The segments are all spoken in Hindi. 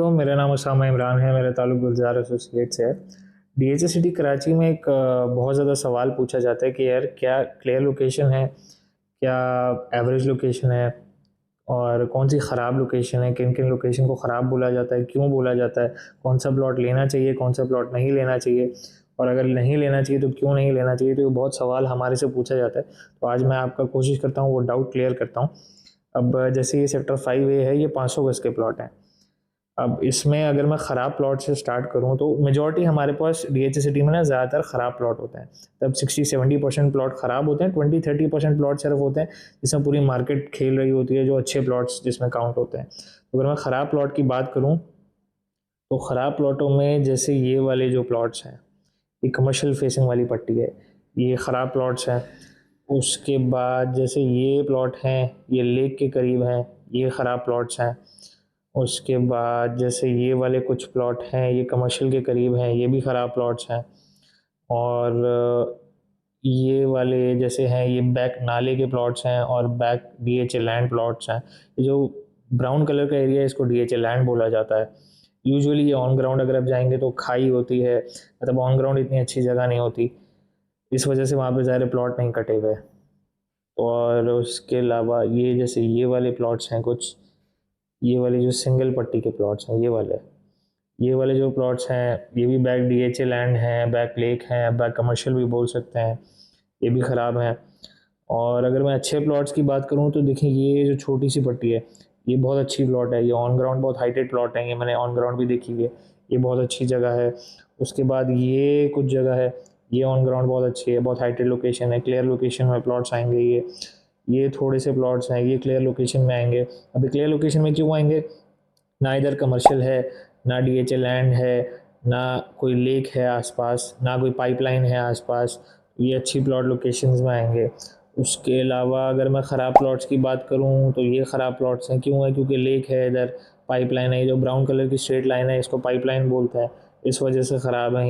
तो मेरा नाम उसामा इमरान है। मेरा ताल्लुक गुलजार एसोसिएट से है। डीएचए सिटी कराची में एक बहुत ज़्यादा सवाल पूछा जाता है कि यार क्या क्लियर लोकेशन है, क्या एवरेज लोकेशन है, और कौन सी ख़राब लोकेशन है, किन किन लोकेशन को ख़राब बोला जाता है, क्यों बोला जाता है, कौन सा प्लॉट लेना चाहिए, कौन सा प्लॉट नहीं लेना चाहिए, और अगर नहीं लेना चाहिए तो क्यों नहीं लेना चाहिए। तो ये बहुत सवाल हमारे से पूछा जाता है। तो आज मैं आपका कोशिश करता हूँ वो डाउट क्लियर करता हूँ। अब जैसे ये सेक्टर 5A है, ये 500 गज के प्लॉट हैं। अब इसमें अगर मैं ख़राब प्लॉट से स्टार्ट करूँ तो मेजॉरिटी हमारे पास डीएचए सिटी में ना ज़्यादातर ख़राब प्लॉट होते हैं। तब 60-70% प्लॉट ख़राब होते हैं, 20-30% प्लॉट सिर्फ होते हैं जिसमें पूरी मार्केट खेल रही होती है, जो अच्छे प्लॉट्स जिसमें काउंट होते हैं। तो अगर मैं ख़राब प्लॉट की बात करूँ तो ख़राब प्लॉटों में जैसे ये वाले जो प्लॉट्स हैं, ये कमर्शियल फेसिंग वाली पट्टी है, ये ख़राब प्लॉट्स हैं। उसके बाद जैसे ये प्लॉट हैं, ये लेक के करीब हैं, ये ख़राब प्लॉट्स हैं। उसके बाद जैसे ये वाले कुछ प्लॉट हैं, ये कमर्शियल के करीब हैं, ये भी ख़राब प्लॉट्स हैं। और ये वाले जैसे हैं, ये बैक नाले के प्लॉट्स हैं और बैक डीएचए लैंड प्लॉट्स हैं। ये जो ब्राउन कलर का एरिया है इसको डीएचए लैंड बोला जाता है। यूजुअली ये ऑन ग्राउंड अगर आप जाएंगे तो खाई होती है, मतलब ऑन ग्राउंड इतनी अच्छी जगह नहीं होती, इस वजह से वहाँ पे ज़्यादा प्लॉट नहीं कटे हुए। और उसके अलावा ये जैसे ये वाले प्लॉट्स हैं कुछ, ये वाले जो सिंगल पट्टी के प्लॉट्स हैं, ये वाले जो प्लॉट्स हैं, ये भी बैक डीएचए लैंड हैं, बैक लेक हैं, बैक कमर्शियल भी बोल सकते हैं, ये भी ख़राब हैं। और अगर मैं अच्छे प्लॉट्स की बात करूँ तो देखिए ये जो छोटी सी पट्टी है, ये बहुत अच्छी प्लॉट है, ये ऑन ग्राउंड बहुत हाइटेड प्लॉट है, ये मैंने ऑन ग्राउंड भी देखी हुई है, ये बहुत अच्छी जगह है। उसके बाद ये कुछ जगह है, ये ऑन ग्राउंड बहुत अच्छी है, बहुत हाइटेड लोकेशन है, क्लियर लोकेशन में प्लॉट्स आएंगे। ये थोड़े से प्लॉट्स हैं, ये क्लियर लोकेशन में आएंगे। अभी क्लियर लोकेशन में क्यों आएंगे? ना इधर कमर्शियल है, ना डीएचए लैंड है, ना कोई लेक है आसपास, ना कोई पाइपलाइन है आसपास, ये अच्छी प्लॉट लोकेशंस में आएंगे। उसके अलावा अगर मैं ख़राब प्लॉट्स की बात करूँ तो ये ख़राब प्लॉट्स हैं, क्यों है? क्योंकि लेक है इधर, पाइपलाइन है, जो ब्राउन कलर की स्ट्रेट लाइन है इसको पाइपलाइन बोलता है, इस वजह से ख़राब हैं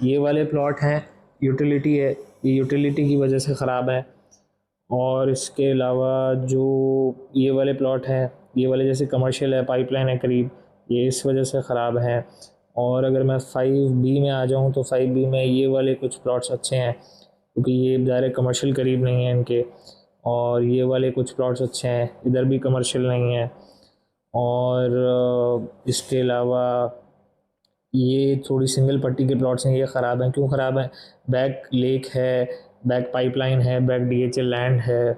ये वाले प्लॉट हैं, यूटिलिटी है, ये यूटिलिटी की वजह से ख़राब है। और इसके अलावा जो ये वाले प्लॉट हैं, ये वाले जैसे कमर्शियल है, पाइपलाइन है करीब, ये इस वजह से ख़राब हैं। और अगर मैं 5B में आ जाऊँ तो 5B में ये वाले कुछ प्लॉट्स अच्छे हैं, क्योंकि ये डायरेक्ट कमर्शियल करीब नहीं है इनके। और ये वाले कुछ प्लॉट्स अच्छे हैं, इधर भी कमर्शियल नहीं है। और इसके अलावा ये थोड़ी सिंगल पट्टी के प्लॉट्स हैं, ये ख़राब हैं। क्यों ख़राब हैं? बैक लेक है, बैक पाइपलाइन है, बैक डीएचए लैंड है।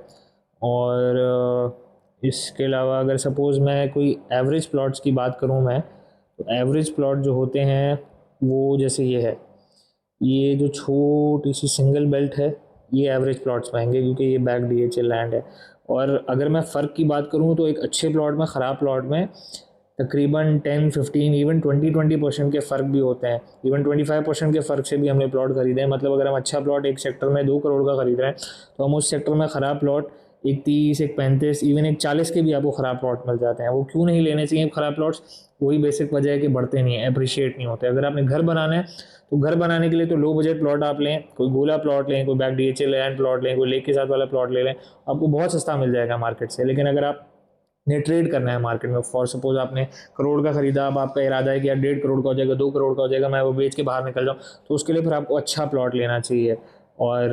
और इसके अलावा अगर सपोज़ मैं कोई एवरेज प्लॉट्स की बात करूँ मैं, तो एवरेज प्लॉट जो होते हैं वो जैसे ये है, ये जो छोटी सी सिंगल बेल्ट है, ये एवरेज प्लॉट्स में आएंगे क्योंकि ये बैक डीएचए लैंड है। और अगर मैं फ़र्क की बात करूँ तो एक अच्छे प्लॉट में ख़राब प्लॉट में तकरीबन 10-15 इवन 20% के फ़र्क भी होते हैं। इवन 25% के फ़र्क से भी हमने प्लॉट खरीदे हैं। मतलब अगर हम अच्छा प्लॉट एक सेक्टर में 2 करोड़ का खरीद रहे हैं तो हम उस सेक्टर में ख़राब प्लॉट एक 30, एक 35, इवन एक 40 के भी आपको ख़राब प्लॉट मिल जाते हैं। वो क्यों नहीं लेने चाहिए ख़राब प्लॉट्स? वही बेसिक वजह है कि बढ़ते नहीं हैं, अप्रिशिएट नहीं होते। अगर आपने घर बनाना है तो घर बनाने के लिए तो लो बजट प्लॉट आप लें, कोई गोला प्लॉट लें, कोई बैक डीएचए लैंड प्लॉट लें, कोई लेक के साथ वाला प्लॉट ले लें, आपको बहुत सस्ता मिल जाएगा मार्केट से। लेकिन अगर आप ने ट्रेड करना है मार्केट में, फॉर सपोज आपने करोड़ का खरीदा, अब आपका इरादा है कि यार 1.5 करोड़ का हो जाएगा, 2 करोड़ का हो जाएगा, मैं वो बेच के बाहर निकल जाऊँ, तो उसके लिए फिर आपको अच्छा प्लॉट लेना चाहिए। और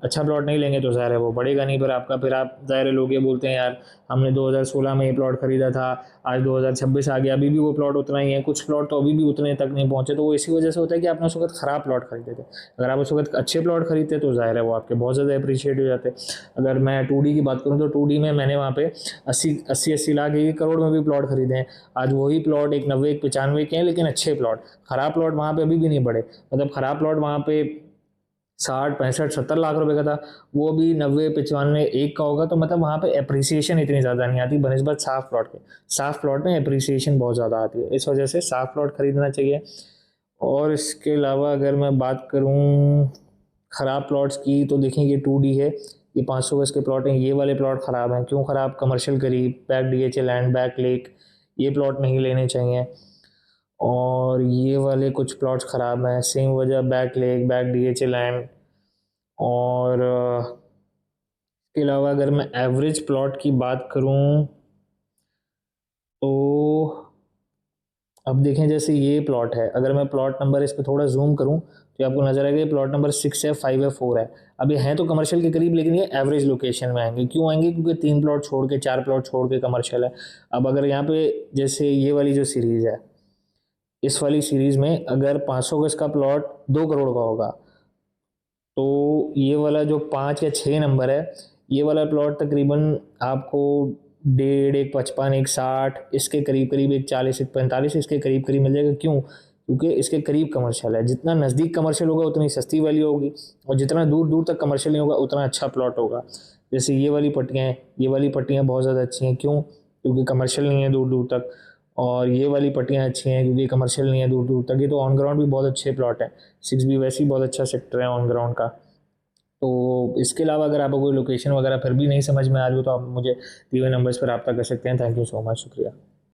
अच्छा प्लॉट नहीं लेंगे तो ज़ाहिर है वो बढ़ेगा नहीं, फिर आप ज़ाहिर है लोग ये बोलते हैं यार हमने 2016 में ये प्लॉट खरीदा था, आज 2026 आ गया, अभी भी वो प्लॉट उतना ही है, कुछ प्लॉट तो अभी भी उतने तक नहीं पहुँचे। तो वो इसी वजह से होता है कि आपने उस वक्त ख़राब प्लॉट खरीदे थे। अगर आप उस वक्त अच्छे प्लॉट खरीदते तो ज़ाहिर है वो आपके बहुत ज़्यादा अप्रिशिएट हो जाते। अगर मैं 2D की बात करूँ तो 2D में मैंने वहाँ पे 80-80 लाख 1 करोड़ में भी प्लॉट खरीदे हैं। आज वही प्लॉट एक 90, 95 के हैं, लेकिन अच्छे प्लॉट। ख़राब प्लॉट वहाँ पे अभी भी नहीं बढ़े। मतलब ख़राब प्लॉट वहाँ पे 60, 65, 70 लाख रुपए का था, वो अभी 90, 95, 1 का होगा। तो मतलब वहाँ पे अप्रिसिएशन इतनी ज़्यादा नहीं आती बनस्बत साफ प्लॉट के। साफ प्लॉट में अप्रिसिएशन बहुत ज़्यादा आती है, इस वजह से साफ प्लॉट खरीदना चाहिए। और इसके अलावा अगर मैं बात करूँ ख़राब प्लॉट्स की तो देखें ये 2D है, ये 500 गज के प्लॉट हैं, ये वाले प्लॉट ख़राब हैं। क्यों ख़राब? कमर्शियल करीब, back DHA land, back lake, ये प्लॉट नहीं लेने चाहिए। और ये वाले कुछ प्लॉट्स ख़राब हैं, सेम वजह, back lake, back DHA land. और इसके अलावा अगर मैं एवरेज प्लॉट की बात करूँ तो अब देखें जैसे ये प्लॉट है, अगर मैं प्लॉट नंबर इस पर थोड़ा जूम करूं तो आपको नजर आएगा प्लॉट नंबर 6 है, 5 है, 4 है। अब ये हैं तो कमर्शियल के करीब, लेकिन ये एवरेज लोकेशन में आएंगे। क्यों आएंगे? क्योंकि 3 प्लॉट छोड़ के, 4 प्लॉट छोड़ के कमर्शियल है। अब अगर यहाँ पे जैसे ये वाली जो सीरीज़ है, इस वाली सीरीज़ में अगर 500 गज का प्लॉट 2 करोड़ का होगा, तो ये वाला जो 5 या 6 नंबर है, ये वाला प्लॉट तकरीबन आपको 1.5, 1.55, 1.60 इसके करीब करीब, 1.40, 1.45 इसके करीब करीब मिल जाएगा। क्यों? क्योंकि इसके करीब कमर्शियल है। जितना नज़दीक कमर्शियल होगा उतनी सस्ती वैल्यू होगी, और जितना दूर दूर तक कमर्शियल नहीं होगा उतना अच्छा प्लॉट होगा। जैसे ये वाली पट्टियाँ हैं, ये वाली पट्टियाँ बहुत ज़्यादा अच्छी हैं। क्यों? क्योंकि कमर्शियल नहीं है दूर दूर तक। और ये वाली पट्टियाँ अच्छी हैं क्योंकि कमर्शियल नहीं है दूर दूर तक। ये तो ऑन ग्राउंड भी बहुत अच्छे प्लॉट है। 6B वैसे ही बहुत अच्छा सेक्टर है ऑन ग्राउंड का। तो इसके अलावा अगर आपको कोई लोकेशन वगैरह फिर भी नहीं समझ में आ रही हो तो आप मुझे दिए हुए नंबर्स पर रब्ता कर सकते हैं। थैंक यू सो मच, शुक्रिया।